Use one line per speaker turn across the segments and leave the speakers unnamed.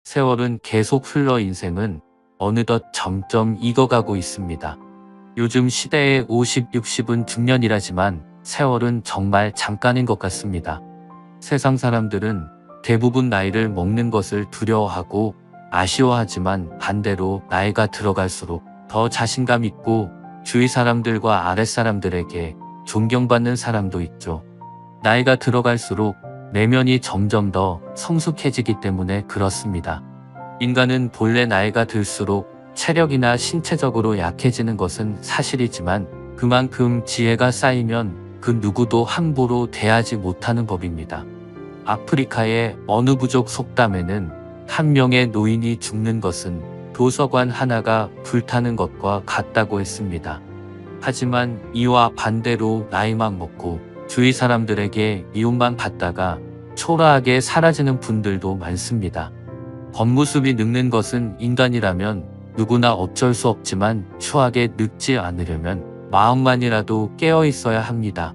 세월은 계속 흘러 인생은 어느덧 점점 익어가고 있습니다. 요즘 시대의 50, 60은 중년이라지만 세월은 정말 잠깐인 것 같습니다. 세상 사람들은 대부분 나이를 먹는 것을 두려워하고 아쉬워하지만 반대로 나이가 들어갈수록 더 자신감 있고 주위 사람들과 아랫사람들에게 존경받는 사람도 있죠. 나이가 들어갈수록 내면이 점점 더 성숙해지기 때문에 그렇습니다. 인간은 본래 나이가 들수록 체력이나 신체적으로 약해지는 것은 사실이지만 그만큼 지혜가 쌓이면 그 누구도 함부로 대하지 못하는 법입니다. 아프리카의 어느 부족 속담에는 한 명의 노인이 죽는 것은 도서관 하나가 불타는 것과 같다고 했습니다. 하지만 이와 반대로 나이만 먹고 주위 사람들에게 미움만 받다가 초라하게 사라지는 분들도 많습니다. 겉모습이 늙는 것은 인간이라면 누구나 어쩔 수 없지만 추하게 늙지 않으려면 마음만이라도 깨어 있어야 합니다.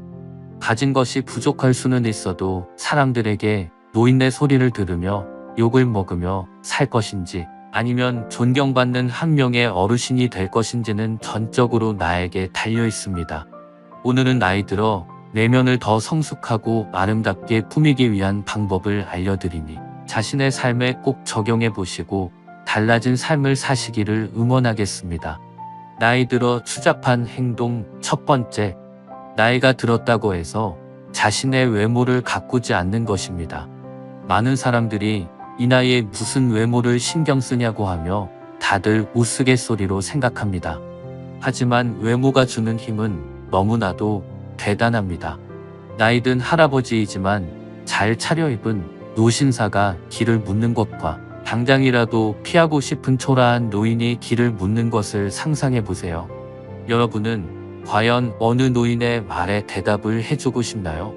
가진 것이 부족할 수는 있어도 사람들에게 노인네 소리를 들으며 욕을 먹으며 살 것인지 아니면 존경받는 한 명의 어르신이 될 것인지는 전적으로 나에게 달려 있습니다. 오늘은 나이 들어 내면을 더 성숙하고 아름답게 꾸미기 위한 방법을 알려드리니 자신의 삶에 꼭 적용해 보시고 달라진 삶을 사시기를 응원하겠습니다. 나이 들어 추잡한 행동 첫 번째, 나이가 들었다고 해서 자신의 외모를 가꾸지 않는 것입니다. 많은 사람들이 이 나이에 무슨 외모를 신경 쓰냐고 하며 다들 우스갯소리로 생각합니다. 하지만 외모가 주는 힘은 너무나도 대단합니다. 나이든 할아버지이지만 잘 차려입은 노신사가 길을 묻는 것과 당장이라도 피하고 싶은 초라한 노인이 길을 묻는 것을 상상해 보세요. 여러분은 과연 어느 노인의 말에 대답을 해주고 싶나요?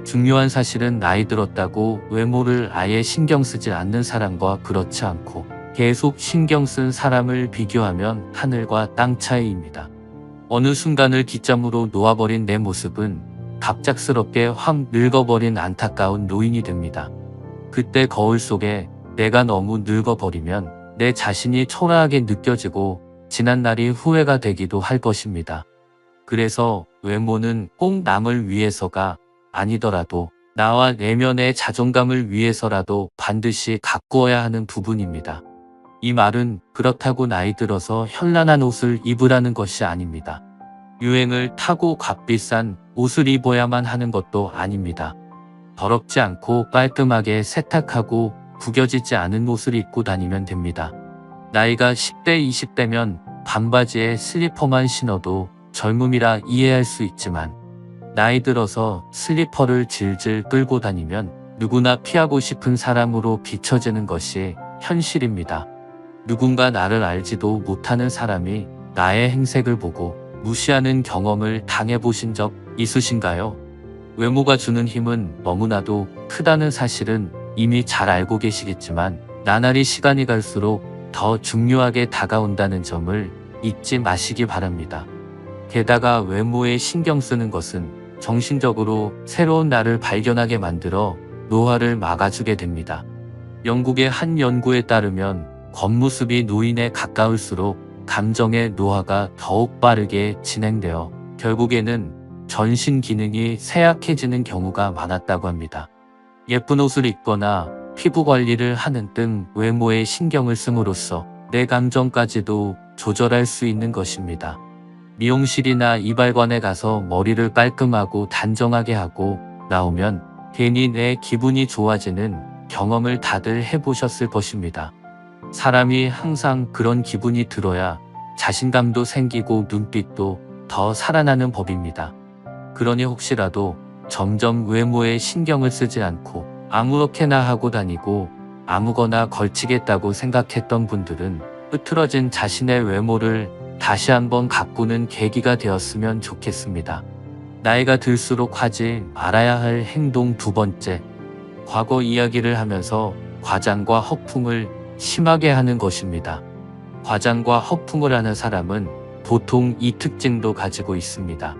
중요한 사실은 나이 들었다고 외모를 아예 신경 쓰지 않는 사람과 그렇지 않고 계속 신경 쓴 사람을 비교하면 하늘과 땅 차이입니다. 어느 순간을 기점으로 놓아버린 내 모습은 갑작스럽게 확 늙어버린 안타까운 노인이 됩니다. 그때 거울 속에 내가 너무 늙어버리면 내 자신이 초라하게 느껴지고 지난 날이 후회가 되기도 할 것입니다. 그래서 외모는 꼭 남을 위해서가 아니더라도 나와 내면의 자존감을 위해서라도 반드시 가꾸어야 하는 부분입니다. 이 말은 그렇다고 나이 들어서 현란한 옷을 입으라는 것이 아닙니다. 유행을 타고 값비싼 옷을 입어야만 하는 것도 아닙니다. 더럽지 않고 깔끔하게 세탁하고 구겨지지 않은 옷을 입고 다니면 됩니다. 나이가 10대, 20대면 반바지에 슬리퍼만 신어도 젊음이라 이해할 수 있지만 나이 들어서 슬리퍼를 질질 끌고 다니면 누구나 피하고 싶은 사람으로 비춰지는 것이 현실입니다. 누군가 나를 알지도 못하는 사람이 나의 행색을 보고 무시하는 경험을 당해보신 적 있으신가요? 외모가 주는 힘은 너무나도 크다는 사실은 이미 잘 알고 계시겠지만 나날이 시간이 갈수록 더 중요하게 다가온다는 점을 잊지 마시기 바랍니다. 게다가 외모에 신경 쓰는 것은 정신적으로 새로운 나를 발견하게 만들어 노화를 막아주게 됩니다. 영국의 한 연구에 따르면 겉모습이 노인에 가까울수록 감정의 노화가 더욱 빠르게 진행되어 결국에는 전신 기능이 쇠약해지는 경우가 많았다고 합니다. 예쁜 옷을 입거나 피부 관리를 하는 등 외모에 신경을 씀으로써 내 감정까지도 조절할 수 있는 것입니다. 미용실이나 이발관에 가서 머리를 깔끔하고 단정하게 하고 나오면 괜히 내 기분이 좋아지는 경험을 다들 해보셨을 것입니다. 사람이 항상 그런 기분이 들어야 자신감도 생기고 눈빛도 더 살아나는 법입니다. 그러니 혹시라도 점점 외모에 신경을 쓰지 않고 아무렇게나 하고 다니고 아무거나 걸치겠다고 생각했던 분들은 흐트러진 자신의 외모를 다시 한번 가꾸는 계기가 되었으면 좋겠습니다. 나이가 들수록 하지 말아야 할 행동 두 번째, 과거 이야기를 하면서 과장과 허풍을 심하게 하는 것입니다. 과장과 허풍을 하는 사람은 보통 이 특징도 가지고 있습니다.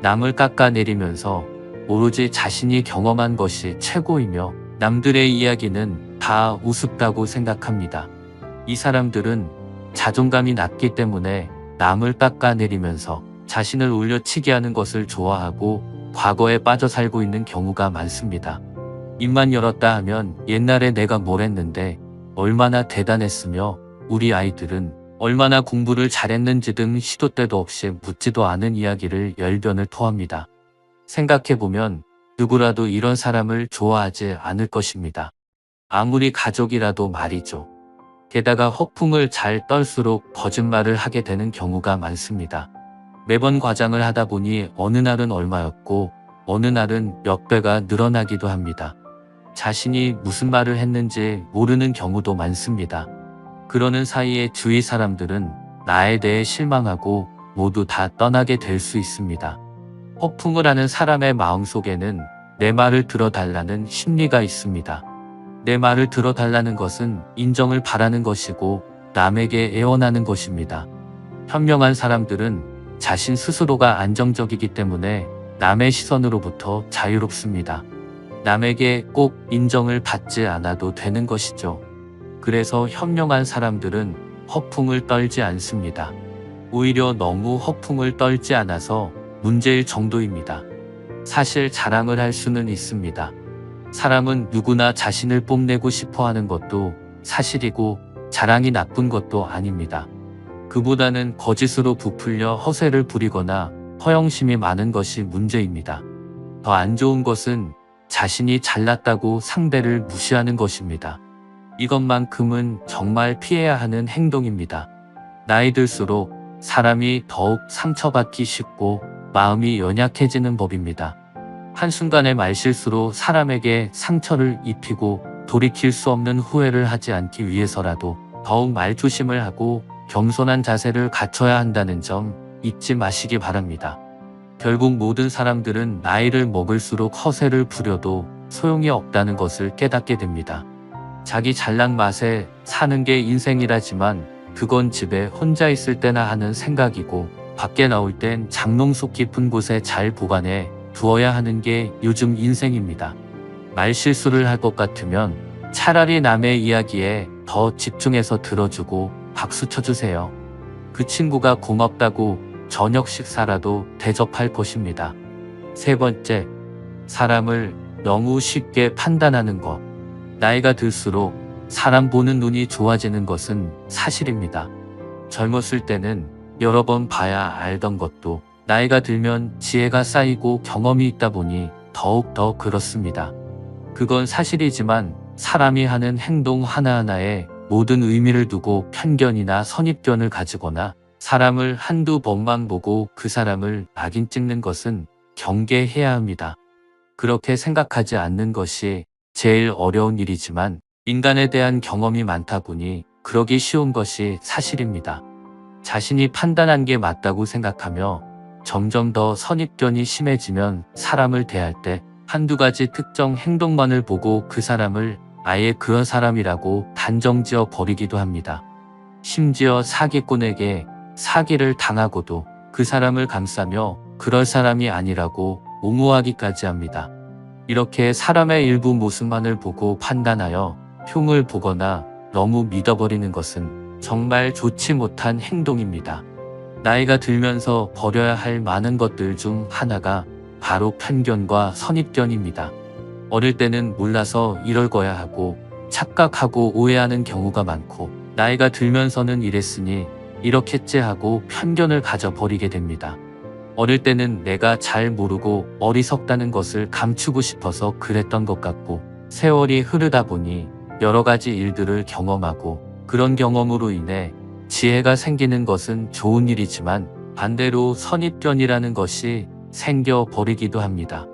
남을 깎아내리면서 오로지 자신이 경험한 것이 최고이며 남들의 이야기는 다 우습다고 생각합니다. 이 사람들은 자존감이 낮기 때문에 남을 깎아내리면서 자신을 올려치게 하는 것을 좋아하고 과거에 빠져 살고 있는 경우가 많습니다. 입만 열었다 하면 옛날에 내가 뭘 했는데 얼마나 대단했으며 우리 아이들은 얼마나 공부를 잘했는지 등 시도 때도 없이 묻지도 않은 이야기를 열변을 토합니다. 생각해보면 누구라도 이런 사람을 좋아하지 않을 것입니다. 아무리 가족이라도 말이죠. 게다가 허풍을 잘 떨수록 거짓말을 하게 되는 경우가 많습니다. 매번 과장을 하다 보니 어느 날은 얼마였고 어느 날은 몇 배가 늘어나기도 합니다. 자신이 무슨 말을 했는지 모르는 경우도 많습니다. 그러는 사이에 주위 사람들은 나에 대해 실망하고 모두 다 떠나게 될 수 있습니다. 허풍을 하는 사람의 마음속에는 내 말을 들어달라는 심리가 있습니다. 내 말을 들어달라는 것은 인정을 바라는 것이고 남에게 애원하는 것입니다. 현명한 사람들은 자신 스스로가 안정적이기 때문에 남의 시선으로부터 자유롭습니다. 남에게 꼭 인정을 받지 않아도 되는 것이죠. 그래서 현명한 사람들은 허풍을 떨지 않습니다. 오히려 너무 허풍을 떨지 않아서 문제일 정도입니다. 사실 자랑을 할 수는 있습니다. 사람은 누구나 자신을 뽐내고 싶어 하는 것도 사실이고 자랑이 나쁜 것도 아닙니다. 그보다는 거짓으로 부풀려 허세를 부리거나 허영심이 많은 것이 문제입니다. 더 안 좋은 것은 자신이 잘났다고 상대를 무시하는 것입니다. 이것만큼은 정말 피해야 하는 행동입니다. 나이 들수록 사람이 더욱 상처받기 쉽고 마음이 연약해지는 법입니다. 한순간의 말실수로 사람에게 상처를 입히고 돌이킬 수 없는 후회를 하지 않기 위해서라도 더욱 말조심을 하고 겸손한 자세를 갖춰야 한다는 점 잊지 마시기 바랍니다. 결국 모든 사람들은 나이를 먹을수록 허세를 부려도 소용이 없다는 것을 깨닫게 됩니다. 자기 잘난 맛에 사는 게 인생이라지만 그건 집에 혼자 있을 때나 하는 생각이고 밖에 나올 땐 장롱 속 깊은 곳에 잘 보관해 두어야 하는 게 요즘 인생입니다. 말실수를 할 것 같으면 차라리 남의 이야기에 더 집중해서 들어주고 박수 쳐주세요. 그 친구가 고맙다고 저녁 식사라도 대접할 것입니다. 세 번째, 사람을 너무 쉽게 판단하는 것. 나이가 들수록 사람 보는 눈이 좋아지는 것은 사실입니다. 젊었을 때는 여러 번 봐야 알던 것도 나이가 들면 지혜가 쌓이고 경험이 있다 보니 더욱 더 그렇습니다. 그건 사실이지만 사람이 하는 행동 하나하나에 모든 의미를 두고 편견이나 선입견을 가지거나 사람을 한두 번만 보고 그 사람을 낙인 찍는 것은 경계해야 합니다. 그렇게 생각하지 않는 것이 제일 어려운 일이지만 인간에 대한 경험이 많다 보니 그러기 쉬운 것이 사실입니다. 자신이 판단한 게 맞다고 생각하며 점점 더 선입견이 심해지면 사람을 대할 때 한두 가지 특정 행동만을 보고 그 사람을 아예 그런 사람이라고 단정지어 버리기도 합니다. 심지어 사기꾼에게 사기를 당하고도 그 사람을 감싸며 그럴 사람이 아니라고 옹호하기까지 합니다. 이렇게 사람의 일부 모습만을 보고 판단하여 흉을 보거나 너무 믿어버리는 것은 정말 좋지 못한 행동입니다. 나이가 들면서 버려야 할 많은 것들 중 하나가 바로 편견과 선입견입니다. 어릴 때는 몰라서 이럴 거야 하고 착각하고 오해하는 경우가 많고 나이가 들면서는 이랬으니 이렇겠지 하고 편견을 가져버리게 됩니다. 어릴 때는 내가 잘 모르고 어리석다는 것을 감추고 싶어서 그랬던 것 같고 세월이 흐르다 보니 여러 가지 일들을 경험하고 그런 경험으로 인해 지혜가 생기는 것은 좋은 일이지만 반대로 선입견이라는 것이 생겨버리기도 합니다.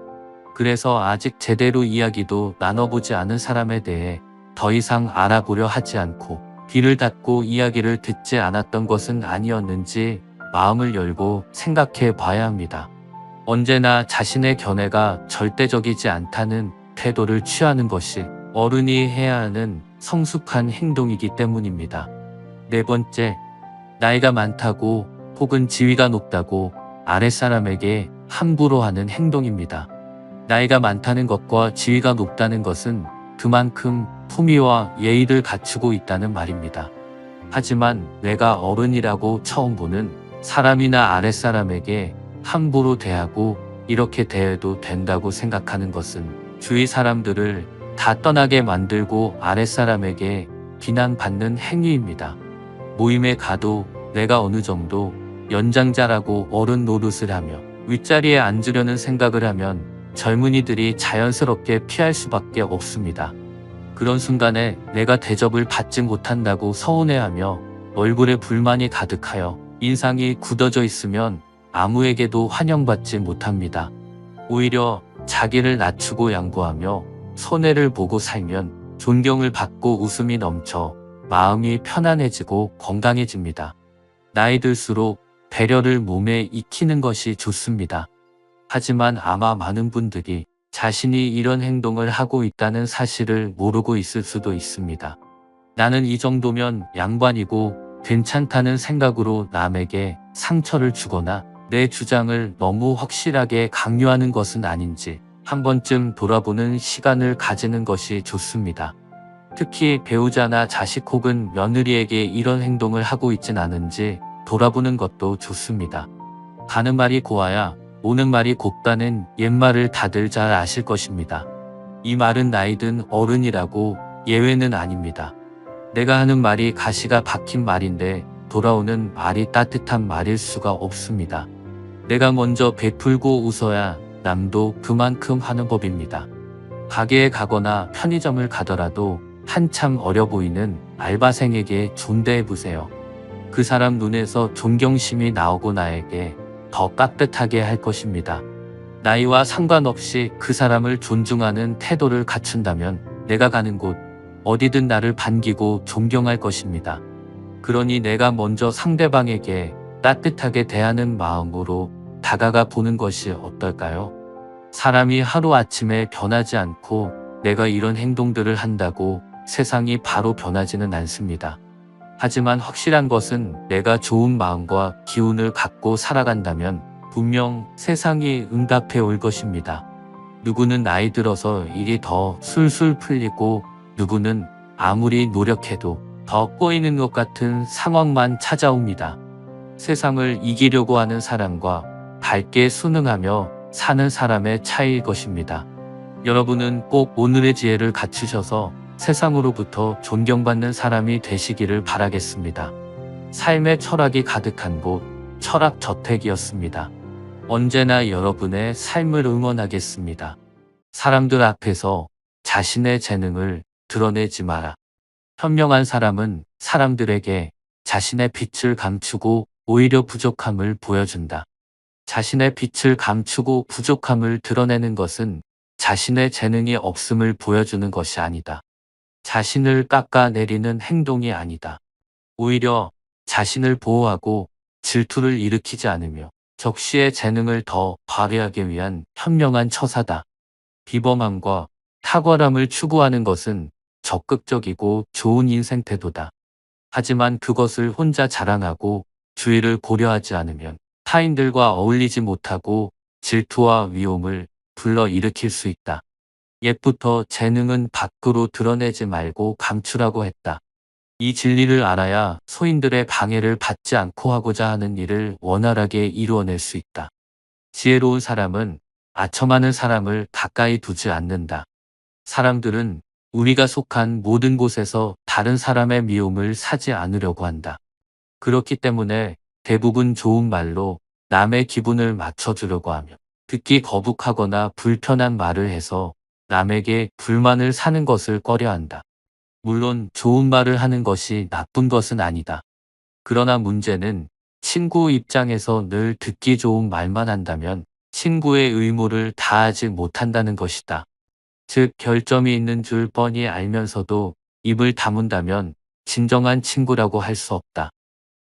그래서 아직 제대로 이야기도 나눠보지 않은 사람에 대해 더 이상 알아보려 하지 않고 귀를 닫고 이야기를 듣지 않았던 것은 아니었는지 마음을 열고 생각해 봐야 합니다. 언제나 자신의 견해가 절대적이지 않다는 태도를 취하는 것이 어른이 해야 하는 성숙한 행동이기 때문입니다. 네 번째, 나이가 많다고 혹은 지위가 높다고 아랫사람에게 함부로 하는 행동입니다. 나이가 많다는 것과 지위가 높다는 것은 그만큼 품위와 예의를 갖추고 있다는 말입니다. 하지만 내가 어른이라고 처음 보는 사람이나 아랫사람에게 함부로 대하고 이렇게 대해도 된다고 생각하는 것은 주위 사람들을 다 떠나게 만들고 아랫사람에게 비난받는 행위입니다. 모임에 가도 내가 어느 정도 연장자라고 어른 노릇을 하며 윗자리에 앉으려는 생각을 하면 젊은이들이 자연스럽게 피할 수밖에 없습니다. 그런 순간에 내가 대접을 받지 못한다고 서운해하며 얼굴에 불만이 가득하여 인상이 굳어져 있으면 아무에게도 환영받지 못합니다. 오히려 자기를 낮추고 양보하며 손해를 보고 살면 존경을 받고 웃음이 넘쳐 마음이 편안해지고 건강해집니다. 나이 들수록 배려를 몸에 익히는 것이 좋습니다. 하지만 아마 많은 분들이 자신이 이런 행동을 하고 있다는 사실을 모르고 있을 수도 있습니다. 나는 이 정도면 양반이고 괜찮다는 생각으로 남에게 상처를 주거나 내 주장을 너무 확실하게 강요하는 것은 아닌지 한 번쯤 돌아보는 시간을 가지는 것이 좋습니다. 특히 배우자나 자식 혹은 며느리에게 이런 행동을 하고 있진 않은지 돌아보는 것도 좋습니다. 가는 말이 고와야 오는 말이 곱다는 옛말을 다들 잘 아실 것입니다. 이 말은 나이든 어른이라고 예외는 아닙니다. 내가 하는 말이 가시가 박힌 말인데 돌아오는 말이 따뜻한 말일 수가 없습니다. 내가 먼저 베풀고 웃어야 남도 그만큼 하는 법입니다. 가게에 가거나 편의점을 가더라도 한참 어려 보이는 알바생에게 존대해 보세요. 그 사람 눈에서 존경심이 나오고 나에게 더 깍듯하게 할 것입니다. 나이와 상관없이 그 사람을 존중하는 태도를 갖춘다면 내가 가는 곳 어디든 나를 반기고 존경할 것입니다. 그러니 내가 먼저 상대방에게 따뜻하게 대하는 마음으로 다가가 보는 것이 어떨까요? 사람이 하루아침에 변하지 않고 내가 이런 행동들을 한다고 세상이 바로 변하지는 않습니다. 하지만 확실한 것은 내가 좋은 마음과 기운을 갖고 살아간다면 분명 세상이 응답해 올 것입니다. 누구는 나이 들어서 일이 더 술술 풀리고 누구는 아무리 노력해도 더 꼬이는 것 같은 상황만 찾아옵니다. 세상을 이기려고 하는 사람과 밝게 순응하며 사는 사람의 차이일 것입니다. 여러분은 꼭 오늘의 지혜를 갖추셔서 세상으로부터 존경받는 사람이 되시기를 바라겠습니다. 삶의 철학이 가득한 곳, 철학저택이었습니다. 언제나 여러분의 삶을 응원하겠습니다. 사람들 앞에서 자신의 재능을 드러내지 마라. 현명한 사람은 사람들에게 자신의 빛을 감추고 오히려 부족함을 보여준다. 자신의 빛을 감추고 부족함을 드러내는 것은 자신의 재능이 없음을 보여주는 것이 아니다. 자신을 깎아내리는 행동이 아니다. 오히려 자신을 보호하고 질투를 일으키지 않으며 적시의 재능을 더 발휘하기 위한 현명한 처사다. 비범함과 탁월함을 추구하는 것은 적극적이고 좋은 인생 태도다. 하지만 그것을 혼자 자랑하고 주의를 고려하지 않으면 타인들과 어울리지 못하고 질투와 위험을 불러일으킬 수 있다. 옛부터 재능은 밖으로 드러내지 말고 감추라고 했다. 이 진리를 알아야 소인들의 방해를 받지 않고 하고자 하는 일을 원활하게 이루어낼 수 있다. 지혜로운 사람은 아첨하는 사람을 가까이 두지 않는다. 사람들은 우리가 속한 모든 곳에서 다른 사람의 미움을 사지 않으려고 한다. 그렇기 때문에 대부분 좋은 말로 남의 기분을 맞춰주려고 하며 듣기 거북하거나 불편한 말을 해서 남에게 불만을 사는 것을 꺼려한다. 물론 좋은 말을 하는 것이 나쁜 것은 아니다. 그러나 문제는 친구 입장에서 늘 듣기 좋은 말만 한다면 친구의 의무를 다하지 못한다는 것이다. 즉 결점이 있는 줄 뻔히 알면서도 입을 다문다면 진정한 친구라고 할 수 없다.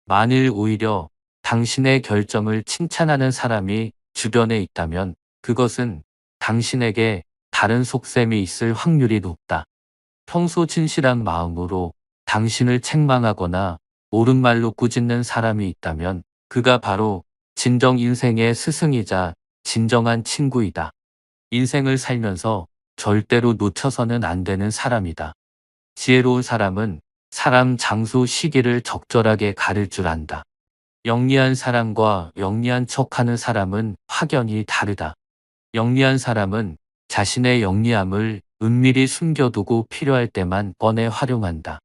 만일 오히려 당신의 결점을 칭찬하는 사람이 주변에 있다면 그것은 당신에게 다른 속셈이 있을 확률이 높다. 평소 진실한 마음으로 당신을 책망하거나 옳은 말로 꾸짖는 사람이 있다면 그가 바로 진정 인생의 스승이자 진정한 친구이다. 인생을 살면서 절대로 놓쳐서는 안 되는 사람이다. 지혜로운 사람은 사람, 장소, 시기를 적절하게 가릴 줄 안다. 영리한 사람과 영리한 척하는 사람은 확연히 다르다. 영리한 사람은 자신의 영리함을 은밀히 숨겨두고 필요할 때만 꺼내 활용한다.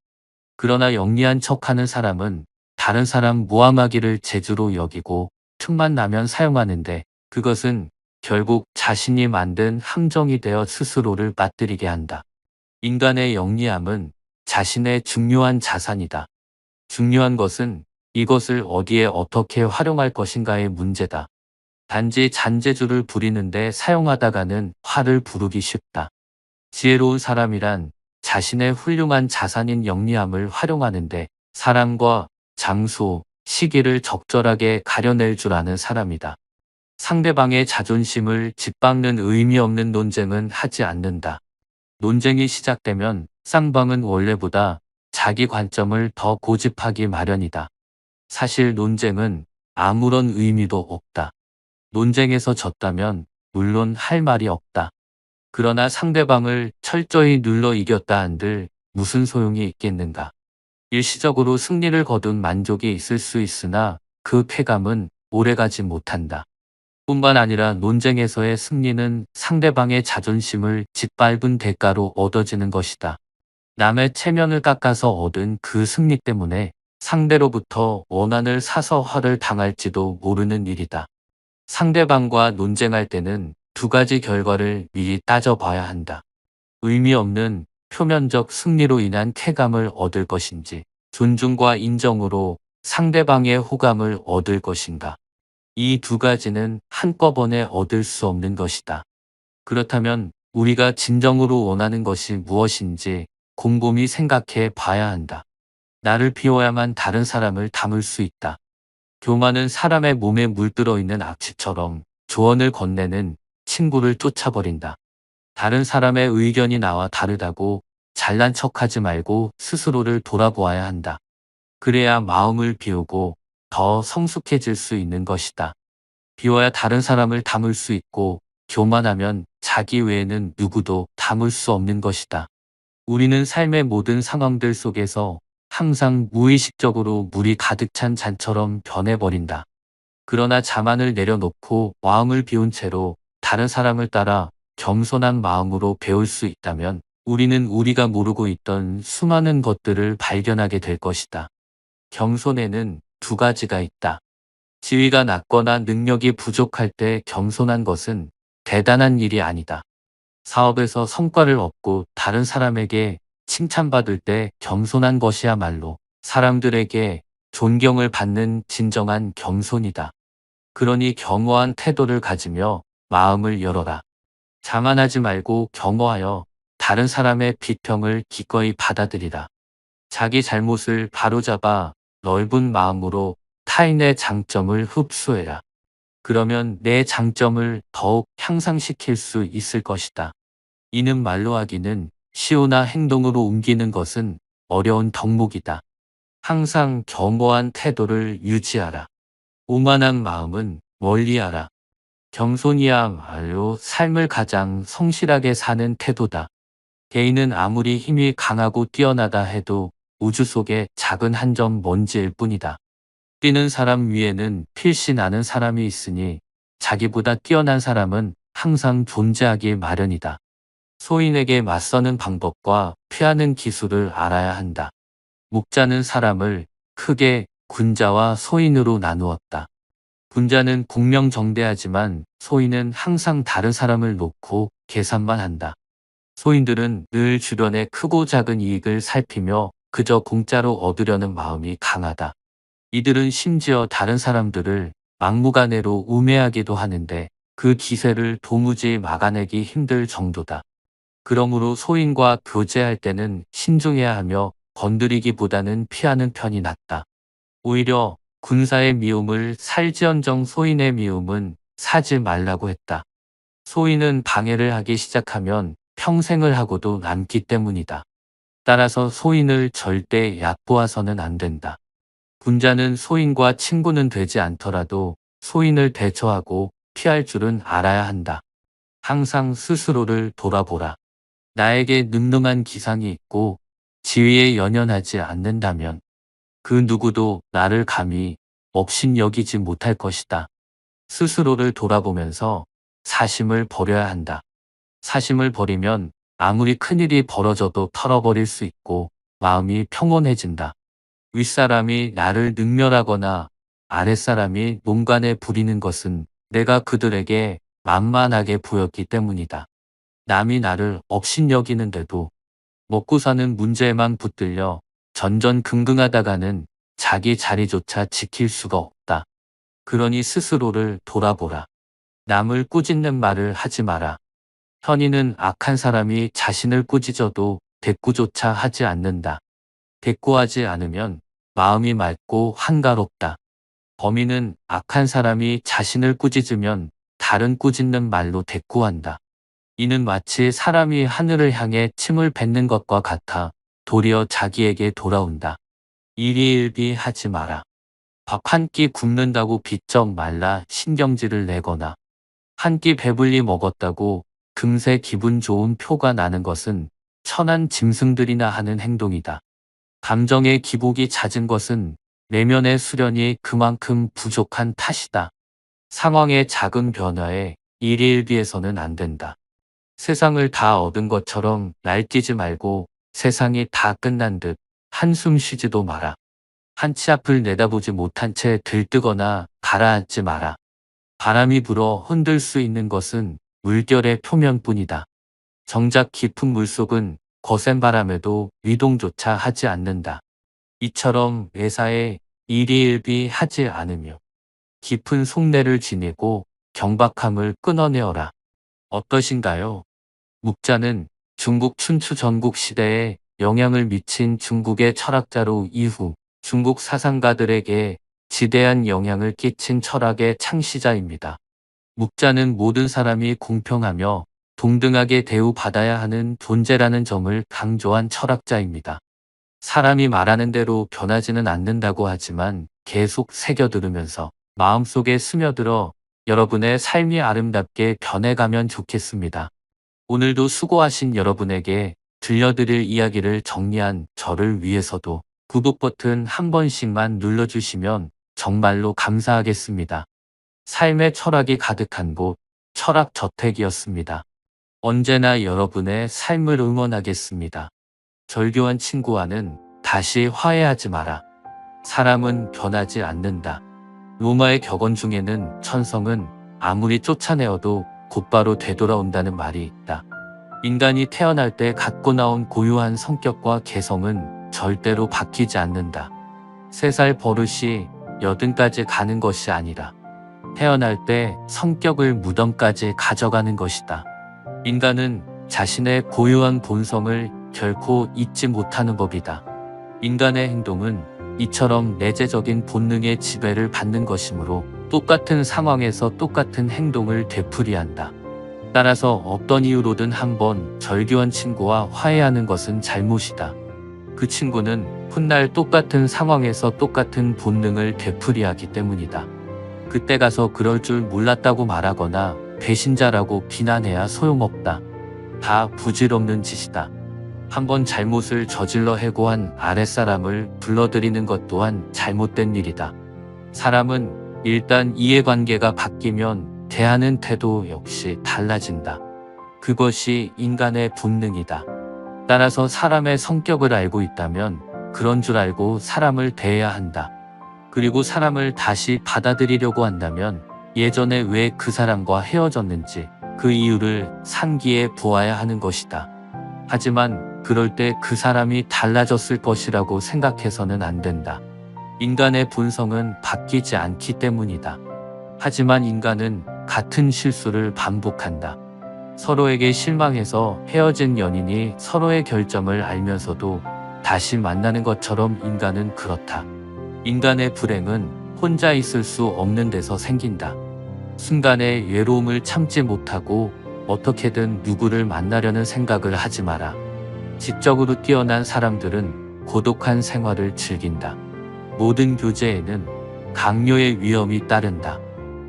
그러나 영리한 척하는 사람은 다른 사람 무함하기를 재주로 여기고 틈만 나면 사용하는데, 그것은 결국 자신이 만든 함정이 되어 스스로를 빠뜨리게 한다. 인간의 영리함은 자신의 중요한 자산이다. 중요한 것은 이것을 어디에 어떻게 활용할 것인가의 문제다. 단지 잔재주를 부리는데 사용하다가는 화를 부르기 쉽다. 지혜로운 사람이란 자신의 훌륭한 자산인 영리함을 활용하는데 사람과 장소, 시기를 적절하게 가려낼 줄 아는 사람이다. 상대방의 자존심을 짓밟는 의미 없는 논쟁은 하지 않는다. 논쟁이 시작되면 쌍방은 원래보다 자기 관점을 더 고집하기 마련이다. 사실 논쟁은 아무런 의미도 없다. 논쟁에서 졌다면 물론 할 말이 없다. 그러나 상대방을 철저히 눌러 이겼다 한들 무슨 소용이 있겠는가. 일시적으로 승리를 거둔 만족이 있을 수 있으나 그 쾌감은 오래가지 못한다. 뿐만 아니라 논쟁에서의 승리는 상대방의 자존심을 짓밟은 대가로 얻어지는 것이다. 남의 체면을 깎아서 얻은 그 승리 때문에 상대로부터 원한을 사서 화를 당할지도 모르는 일이다. 상대방과 논쟁할 때는 두 가지 결과를 미리 따져봐야 한다. 의미 없는 표면적 승리로 인한 쾌감을 얻을 것인지, 존중과 인정으로 상대방의 호감을 얻을 것인가. 이 두 가지는 한꺼번에 얻을 수 없는 것이다. 그렇다면 우리가 진정으로 원하는 것이 무엇인지 곰곰이 생각해 봐야 한다. 나를 비워야만 다른 사람을 담을 수 있다. 교만은 사람의 몸에 물들어 있는 악취처럼 조언을 건네는 친구를 쫓아버린다. 다른 사람의 의견이 나와 다르다고 잘난 척하지 말고 스스로를 돌아보아야 한다. 그래야 마음을 비우고 더 성숙해질 수 있는 것이다. 비워야 다른 사람을 담을 수 있고, 교만하면 자기 외에는 누구도 담을 수 없는 것이다. 우리는 삶의 모든 상황들 속에서 항상 무의식적으로 물이 가득 찬 잔처럼 변해버린다. 그러나 자만을 내려놓고 마음을 비운 채로 다른 사람을 따라 겸손한 마음으로 배울 수 있다면 우리는 우리가 모르고 있던 수많은 것들을 발견하게 될 것이다. 겸손에는 두 가지가 있다. 지위가 낮거나 능력이 부족할 때 겸손한 것은 대단한 일이 아니다. 사업에서 성과를 얻고 다른 사람에게 칭찬받을 때 겸손한 것이야말로 사람들에게 존경을 받는 진정한 겸손이다. 그러니 겸허한 태도를 가지며 마음을 열어라. 자만하지 말고 겸허하여 다른 사람의 비평을 기꺼이 받아들이라. 자기 잘못을 바로잡아 넓은 마음으로 타인의 장점을 흡수해라. 그러면 내 장점을 더욱 향상시킬 수 있을 것이다. 이는 말로 하기는 쉬우나 행동으로 옮기는 것은 어려운 덕목이다. 항상 겸허한 태도를 유지하라. 오만한 마음은 멀리하라. 겸손이야말로 삶을 가장 성실하게 사는 태도다. 개인은 아무리 힘이 강하고 뛰어나다 해도 우주 속의 작은 한 점 먼지일 뿐이다. 뛰는 사람 위에는 필시 나는 사람이 있으니 자기보다 뛰어난 사람은 항상 존재하기 마련이다. 소인에게 맞서는 방법과 피하는 기술을 알아야 한다. 목자는 사람을 크게 군자와 소인으로 나누었다. 군자는 공명정대하지만 소인은 항상 다른 사람을 놓고 계산만 한다. 소인들은 늘 주변의 크고 작은 이익을 살피며 그저 공짜로 얻으려는 마음이 강하다. 이들은 심지어 다른 사람들을 막무가내로 우매하기도 하는데 그 기세를 도무지 막아내기 힘들 정도다. 그러므로 소인과 교제할 때는 신중해야 하며 건드리기보다는 피하는 편이 낫다. 오히려 군사의 미움을 살지언정 소인의 미움은 사지 말라고 했다. 소인은 방해를 하기 시작하면 평생을 하고도 남기 때문이다. 따라서 소인을 절대 얕보아서는 안 된다. 군자는 소인과 친구는 되지 않더라도 소인을 대처하고 피할 줄은 알아야 한다. 항상 스스로를 돌아보라. 나에게 능능한 기상이 있고 지위에 연연하지 않는다면 그 누구도 나를 감히 업신여기지 못할 것이다. 스스로를 돌아보면서 사심을 버려야 한다. 사심을 버리면 아무리 큰일이 벌어져도 털어버릴 수 있고 마음이 평온해진다. 윗사람이 나를 능멸하거나 아랫사람이 농간에 부리는 것은 내가 그들에게 만만하게 보였기 때문이다. 남이 나를 업신여기는데도 먹고 사는 문제에만 붙들려 전전긍긍하다가는 자기 자리조차 지킬 수가 없다. 그러니 스스로를 돌아보라. 남을 꾸짖는 말을 하지 마라. 현이는 악한 사람이 자신을 꾸짖어도 대꾸조차 하지 않는다. 대꾸하지 않으면 마음이 맑고 한가롭다. 범인은 악한 사람이 자신을 꾸짖으면 다른 꾸짖는 말로 대꾸한다. 이는 마치 사람이 하늘을 향해 침을 뱉는 것과 같아 도리어 자기에게 돌아온다. 일희일비하지 마라. 밥 한 끼 굶는다고 비쩍 말라 신경질을 내거나 한 끼 배불리 먹었다고 금세 기분 좋은 표가 나는 것은 천한 짐승들이나 하는 행동이다. 감정의 기복이 잦은 것은 내면의 수련이 그만큼 부족한 탓이다. 상황의 작은 변화에 일희일비해서는 안 된다. 세상을 다 얻은 것처럼 날뛰지 말고 세상이 다 끝난 듯 한숨 쉬지도 마라. 한 치 앞을 내다보지 못한 채 들뜨거나 가라앉지 마라. 바람이 불어 흔들 수 있는 것은 물결의 표면뿐이다. 정작 깊은 물속은 거센 바람에도 위동조차 하지 않는다. 이처럼 매사에 일희일비하지 않으며 깊은 속내를 지니고 경박함을 끊어내어라. 어떠신가요? 묵자는 중국 춘추 전국 시대에 영향을 미친 중국의 철학자로 이후 중국 사상가들에게 지대한 영향을 끼친 철학의 창시자입니다. 묵자는 모든 사람이 공평하며 동등하게 대우받아야 하는 존재라는 점을 강조한 철학자입니다. 사람이 말하는 대로 변하지는 않는다고 하지만 계속 새겨들으면서 마음속에 스며들어 여러분의 삶이 아름답게 변해가면 좋겠습니다. 오늘도 수고하신 여러분에게 들려드릴 이야기를 정리한 저를 위해서도 구독 버튼 한 번씩만 눌러주시면 정말로 감사하겠습니다. 삶의 철학이 가득한 곳, 철학저택이었습니다. 언제나 여러분의 삶을 응원하겠습니다. 절교한 친구와는 다시 화해하지 마라. 사람은 변하지 않는다. 로마의 격언 중에는 천성은 아무리 쫓아내어도 곧바로 되돌아온다는 말이 있다. 인간이 태어날 때 갖고 나온 고유한 성격과 개성은 절대로 바뀌지 않는다. 3살 버릇이 80까지 가는 것이 아니라 태어날 때 성격을 무덤까지 가져가는 것이다. 인간은 자신의 고유한 본성을 결코 잊지 못하는 법이다. 인간의 행동은 이처럼 내재적인 본능의 지배를 받는 것이므로 똑같은 상황에서 똑같은 행동을 되풀이한다. 따라서 어떤 이유로든 한번 절교한 친구와 화해하는 것은 잘못이다. 그 친구는 훗날 똑같은 상황에서 똑같은 본능을 되풀이하기 때문이다. 그때 가서 그럴 줄 몰랐다고 말하거나 배신자라고 비난해야 소용없다. 다 부질없는 짓이다. 한번 잘못을 저질러 해고한 아랫사람을 불러들이는 것 또한 잘못된 일이다. 사람은 일단 이해관계가 바뀌면 대하는 태도 역시 달라진다. 그것이 인간의 본능이다. 따라서 사람의 성격을 알고 있다면 그런 줄 알고 사람을 대해야 한다. 그리고 사람을 다시 받아들이려고 한다면 예전에 왜 그 사람과 헤어졌는지 그 이유를 상기해 보아야 하는 것이다. 하지만 그럴 때 그 사람이 달라졌을 것이라고 생각해서는 안 된다. 인간의 본성은 바뀌지 않기 때문이다. 하지만 인간은 같은 실수를 반복한다. 서로에게 실망해서 헤어진 연인이 서로의 결점을 알면서도 다시 만나는 것처럼 인간은 그렇다. 인간의 불행은 혼자 있을 수 없는 데서 생긴다. 순간의 외로움을 참지 못하고 어떻게든 누구를 만나려는 생각을 하지 마라. 지적으로 뛰어난 사람들은 고독한 생활을 즐긴다. 모든 교제에는 강요의 위험이 따른다.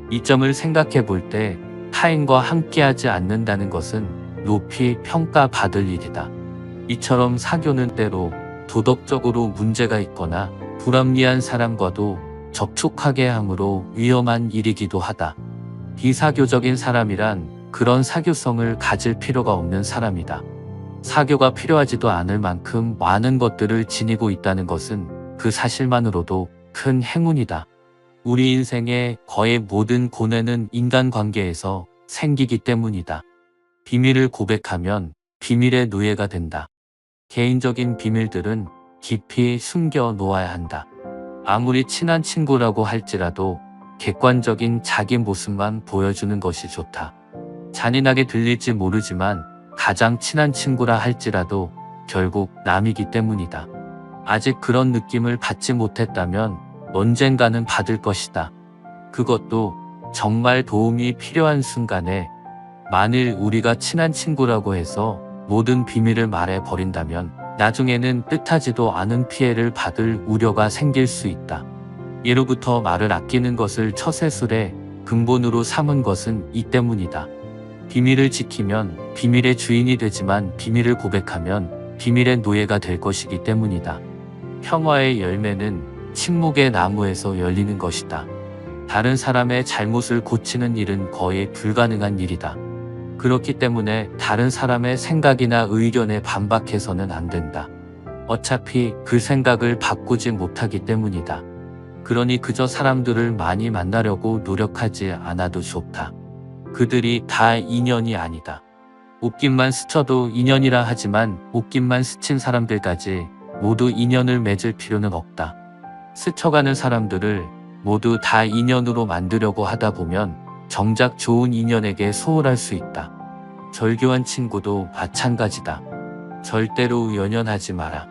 이 점을 생각해 볼 때 타인과 함께하지 않는다는 것은 높이 평가받을 일이다. 이처럼 사교는 때로 도덕적으로 문제가 있거나 불합리한 사람과도 접촉하게 함으로 위험한 일이기도 하다. 비사교적인 사람이란 그런 사교성을 가질 필요가 없는 사람이다. 사교가 필요하지도 않을 만큼 많은 것들을 지니고 있다는 것은 그 사실만으로도 큰 행운이다. 우리 인생의 거의 모든 고뇌는 인간관계에서 생기기 때문이다. 비밀을 고백하면 비밀의 노예가 된다. 개인적인 비밀들은 깊이 숨겨 놓아야 한다. 아무리 친한 친구라고 할지라도 객관적인 자기 모습만 보여주는 것이 좋다. 잔인하게 들릴지 모르지만 가장 친한 친구라 할지라도 결국 남이기 때문이다. 아직 그런 느낌을 받지 못했다면 언젠가는 받을 것이다. 그것도 정말 도움이 필요한 순간에. 만일 우리가 친한 친구라고 해서 모든 비밀을 말해 버린다면 나중에는 뜻하지도 않은 피해를 받을 우려가 생길 수 있다. 예로부터 말을 아끼는 것을 처세술의 근본으로 삼은 것은 이 때문이다. 비밀을 지키면 비밀의 주인이 되지만 비밀을 고백하면 비밀의 노예가 될 것이기 때문이다. 평화의 열매는 침묵의 나무에서 열리는 것이다. 다른 사람의 잘못을 고치는 일은 거의 불가능한 일이다. 그렇기 때문에 다른 사람의 생각이나 의견에 반박해서는 안 된다. 어차피 그 생각을 바꾸지 못하기 때문이다. 그러니 그저 사람들을 많이 만나려고 노력하지 않아도 좋다. 그들이 다 인연이 아니다. 옷깃만 스쳐도 인연이라 하지만 옷깃만 스친 사람들까지 모두 인연을 맺을 필요는 없다. 스쳐가는 사람들을 모두 다 인연으로 만들려고 하다 보면 정작 좋은 인연에게 소홀할 수 있다. 절교한 친구도 마찬가지다. 절대로 연연하지 마라.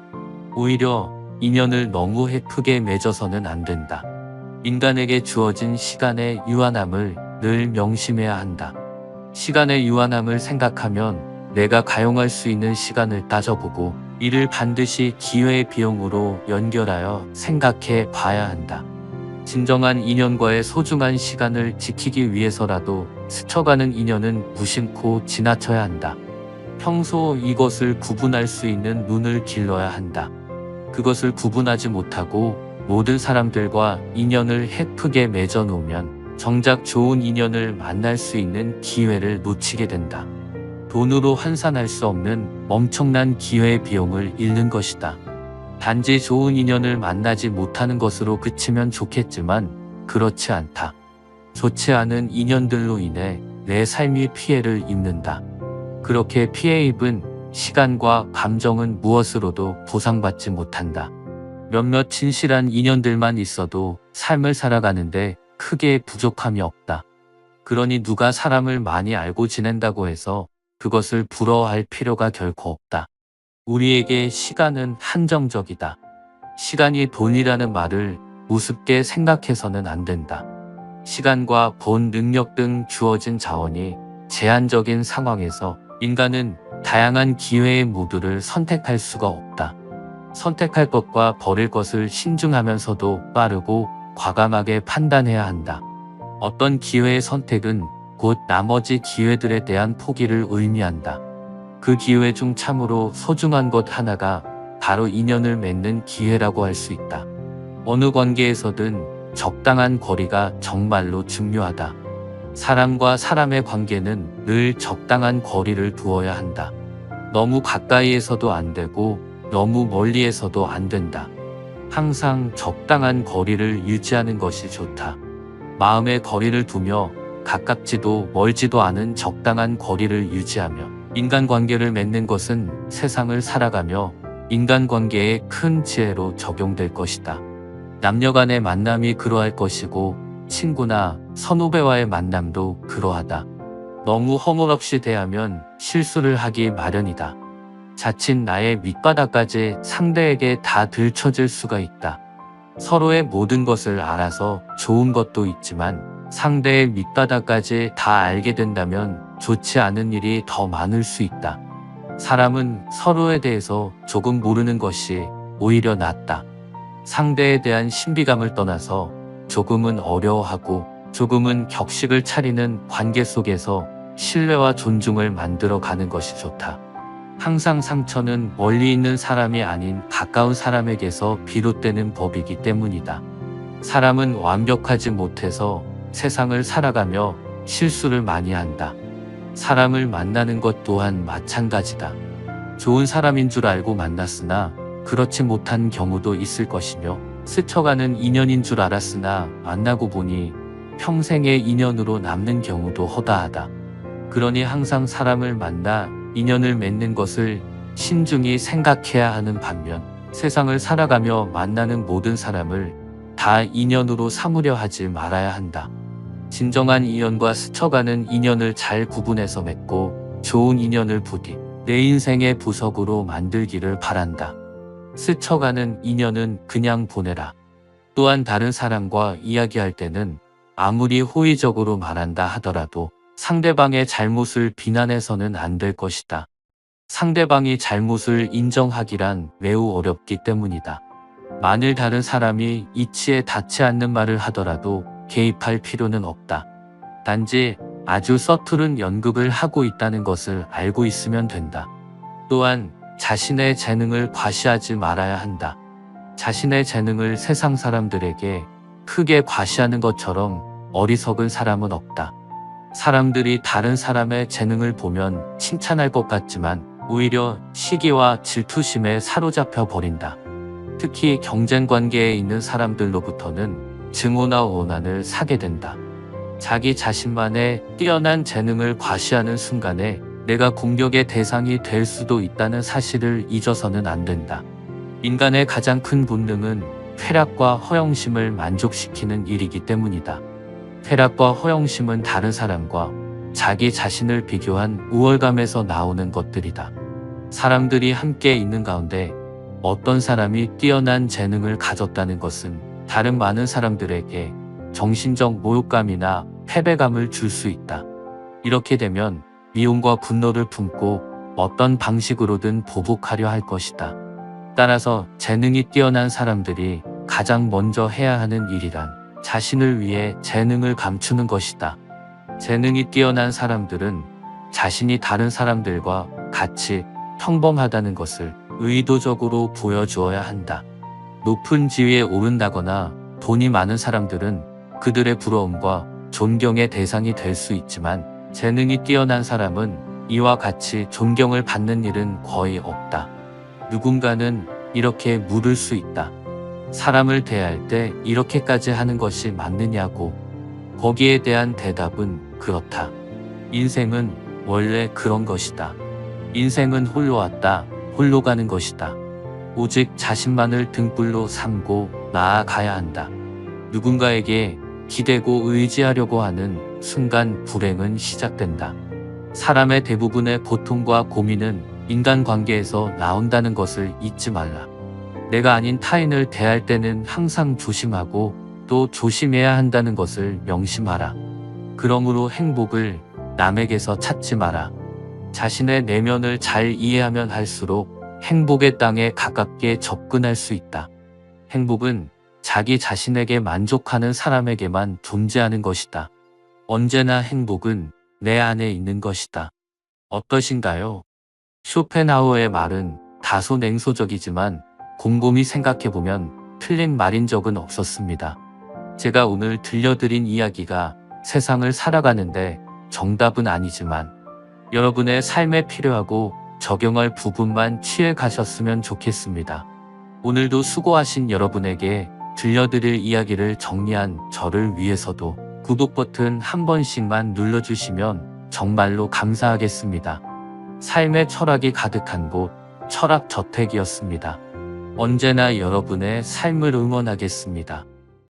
오히려 인연을 너무 헤프게 맺어서는 안 된다. 인간에게 주어진 시간의 유한함을 늘 명심해야 한다. 시간의 유한함을 생각하면 내가 가용할 수 있는 시간을 따져보고 이를 반드시 기회의 비용으로 연결하여 생각해 봐야 한다. 진정한 인연과의 소중한 시간을 지키기 위해서라도 스쳐가는 인연은 무심코 지나쳐야 한다. 평소 이것을 구분할 수 있는 눈을 길러야 한다. 그것을 구분하지 못하고 모든 사람들과 인연을 헤프게 맺어 놓으면 정작 좋은 인연을 만날 수 있는 기회를 놓치게 된다. 돈으로 환산할 수 없는 엄청난 기회의 비용을 잃는 것이다. 단지 좋은 인연을 만나지 못하는 것으로 그치면 좋겠지만 그렇지 않다. 좋지 않은 인연들로 인해 내 삶이 피해를 입는다. 그렇게 피해 입은 시간과 감정은 무엇으로도 보상받지 못한다. 몇몇 진실한 인연들만 있어도 삶을 살아가는데 크게 부족함이 없다. 그러니 누가 사람을 많이 알고 지낸다고 해서 그것을 부러워할 필요가 결코 없다. 우리에게 시간은 한정적이다. 시간이 돈이라는 말을 우습게 생각해서는 안 된다. 시간과 돈, 능력 등 주어진 자원이 제한적인 상황에서 인간은 다양한 기회의 모두를 선택할 수가 없다. 선택할 것과 버릴 것을 신중하면서도 빠르고 과감하게 판단해야 한다. 어떤 기회의 선택은 곧 나머지 기회들에 대한 포기를 의미한다. 그 기회 중 참으로 소중한 것 하나가 바로 인연을 맺는 기회라고 할 수 있다. 어느 관계에서든 적당한 거리가 정말로 중요하다. 사람과 사람의 관계는 늘 적당한 거리를 두어야 한다. 너무 가까이에서도 안 되고 너무 멀리에서도 안 된다. 항상 적당한 거리를 유지하는 것이 좋다. 마음의 거리를 두며 가깝지도 멀지도 않은 적당한 거리를 유지하며 인간관계를 맺는 것은 세상을 살아가며 인간관계의 큰 지혜로 적용될 것이다. 남녀 간의 만남이 그러할 것이고 친구나 선후배와의 만남도 그러하다. 너무 허물없이 대하면 실수를 하기 마련이다. 자칫 나의 밑바닥까지 상대에게 다 들춰질 수가 있다. 서로의 모든 것을 알아서 좋은 것도 있지만 상대의 밑바닥까지 다 알게 된다면 좋지 않은 일이 더 많을 수 있다. 사람은 서로에 대해서 조금 모르는 것이 오히려 낫다. 상대에 대한 신비감을 떠나서 조금은 어려워하고 조금은 격식을 차리는 관계 속에서 신뢰와 존중을 만들어 가는 것이 좋다. 항상 상처는 멀리 있는 사람이 아닌 가까운 사람에게서 비롯되는 법이기 때문이다. 사람은 완벽하지 못해서 세상을 살아가며 실수를 많이 한다. 사람을 만나는 것 또한 마찬가지다. 좋은 사람인 줄 알고 만났으나 그렇지 못한 경우도 있을 것이며, 스쳐가는 인연인 줄 알았으나 만나고 보니 평생의 인연으로 남는 경우도 허다하다. 그러니 항상 사람을 만나 인연을 맺는 것을 신중히 생각해야 하는 반면, 세상을 살아가며 만나는 모든 사람을 다 인연으로 삼으려 하지 말아야 한다. 진정한 인연과 스쳐가는 인연을 잘 구분해서 맺고 좋은 인연을 부디 내 인생의 보석으로 만들기를 바란다. 스쳐가는 인연은 그냥 보내라. 또한 다른 사람과 이야기할 때는 아무리 호의적으로 말한다 하더라도 상대방의 잘못을 비난해서는 안 될 것이다. 상대방이 잘못을 인정하기란 매우 어렵기 때문이다. 만일 다른 사람이 이치에 닿지 않는 말을 하더라도 개입할 필요는 없다. 단지 아주 서투른 연극을 하고 있다는 것을 알고 있으면 된다. 또한 자신의 재능을 과시하지 말아야 한다. 자신의 재능을 세상 사람들에게 크게 과시하는 것처럼 어리석은 사람은 없다. 사람들이 다른 사람의 재능을 보면 칭찬할 것 같지만 오히려 시기와 질투심에 사로잡혀 버린다. 특히 경쟁 관계에 있는 사람들로부터는 증오나 원한을 사게 된다. 자기 자신만의 뛰어난 재능을 과시하는 순간에 내가 공격의 대상이 될 수도 있다는 사실을 잊어서는 안 된다. 인간의 가장 큰 본능은 쾌락과 허영심을 만족시키는 일이기 때문이다. 쾌락과 허영심은 다른 사람과 자기 자신을 비교한 우월감에서 나오는 것들이다. 사람들이 함께 있는 가운데 어떤 사람이 뛰어난 재능을 가졌다는 것은 다른 많은 사람들에게 정신적 모욕감이나 패배감을 줄 수 있다. 이렇게 되면 미움과 분노를 품고 어떤 방식으로든 보복하려 할 것이다. 따라서 재능이 뛰어난 사람들이 가장 먼저 해야 하는 일이란 자신을 위해 재능을 감추는 것이다. 재능이 뛰어난 사람들은 자신이 다른 사람들과 같이 평범하다는 것을 의도적으로 보여주어야 한다. 높은 지위에 오른다거나 돈이 많은 사람들은 그들의 부러움과 존경의 대상이 될 수 있지만, 재능이 뛰어난 사람은 이와 같이 존경을 받는 일은 거의 없다. 누군가는 이렇게 물을 수 있다. 사람을 대할 때 이렇게까지 하는 것이 맞느냐고. 거기에 대한 대답은 그렇다. 인생은 원래 그런 것이다. 인생은 홀로 왔다, 홀로 가는 것이다. 오직 자신만을 등불로 삼고 나아가야 한다. 누군가에게 기대고 의지하려고 하는 순간 불행은 시작된다. 사람의 대부분의 고통과 고민은 인간관계에서 나온다는 것을 잊지 말라. 내가 아닌 타인을 대할 때는 항상 조심하고 또 조심해야 한다는 것을 명심하라. 그러므로 행복을 남에게서 찾지 마라. 자신의 내면을 잘 이해하면 할수록 행복의 땅에 가깝게 접근할 수 있다. 행복은 자기 자신에게 만족하는 사람에게만 존재하는 것이다. 언제나 행복은 내 안에 있는 것이다. 어떠신가요? 쇼펜하우어의 말은 다소 냉소적이지만 곰곰이 생각해보면 틀린 말인 적은 없었습니다. 제가 오늘 들려드린 이야기가 세상을 살아가는데 정답은 아니지만 여러분의 삶에 필요하고 적용할 부분만 취해 가셨으면 좋겠습니다. 오늘도 수고하신 여러분에게 들려드릴 이야기를 정리한 저를 위해서도 구독 버튼 한 번씩만 눌러주시면 정말로 감사하겠습니다. 삶의 철학이 가득한 곳, 철학저택이었습니다. 언제나 여러분의 삶을 응원하겠습니다.